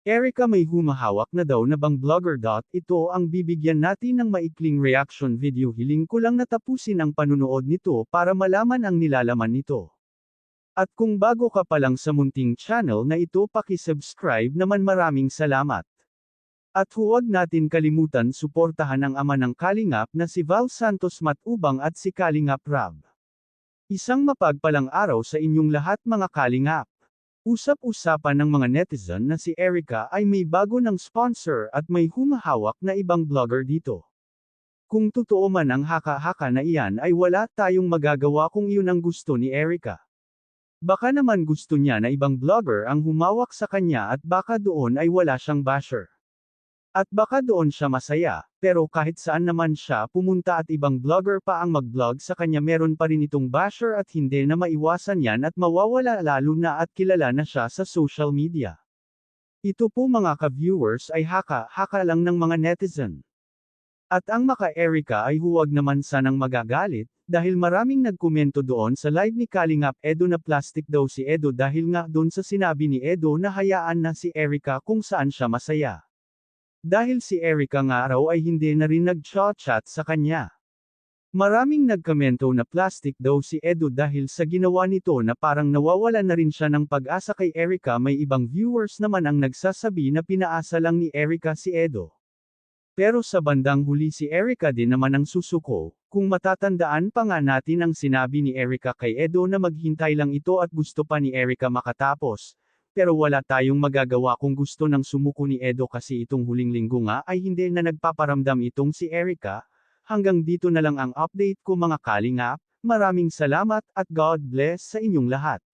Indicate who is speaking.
Speaker 1: Erica, may humahawak na daw na bang blogger. Ito ang bibigyan natin ng maikling reaction video. Hiling ko lang na tapusin ang panunood nito para malaman ang nilalaman nito. At kung bago ka pa lang sa munting channel na ito, paki-subscribe naman. Maraming salamat. At huwag natin kalimutan suportahan ang ama ng Kalingap na si Val Santos Matubang at si Kalingap Rab. Isang mapagpalang araw sa inyong lahat, mga Kalingap. Usap-usapan ng mga netizen na si Erica ay may bago ng sponsor at may humahawak na ibang blogger dito. Kung totoo man ang haka-haka na iyan, ay wala tayong magagawa kung iyon ang gusto ni Erica. Baka naman gusto niya na ibang blogger ang humawak sa kanya at baka doon ay wala siyang basher. At baka doon siya masaya, pero kahit saan naman siya pumunta at ibang blogger pa ang mag-vlog sa kanya, meron pa rin itong basher at hindi na maiwasan yan at mawawala, lalo na at kilala na siya sa social media. Ito po, mga ka-viewers, ay haka-haka lang ng mga netizen. At ang maka-Erica ay huwag naman sanang magagalit, dahil maraming nagkomento doon sa live ni Kalingap Edo na plastic daw si Edo dahil nga doon sa sinabi ni Edo na hayaan na si Erica kung saan siya masaya. Dahil si Erica nga raw ay hindi na rin nag-chat sa kanya. Maraming nagkomento na plastic daw si Edo dahil sa ginawa nito, na parang nawawala na rin siya ng pag-asa kay Erica. May ibang viewers naman ang nagsasabi na pinaasa lang ni Erica si Edo. Pero sa bandang huli si Erica din naman ang susuko. Kung matatandaan pa nga natin ang sinabi ni Erica kay Edo na maghintay lang ito at gusto pa ni Erica makatapos. Pero wala tayong magagawa kung gusto ng sumuko ni Edo, kasi itong huling linggo nga ay hindi na nagpaparamdam itong si Erica. Hanggang dito na lang ang update ko, mga Kalingap. Maraming salamat at God bless sa inyong lahat.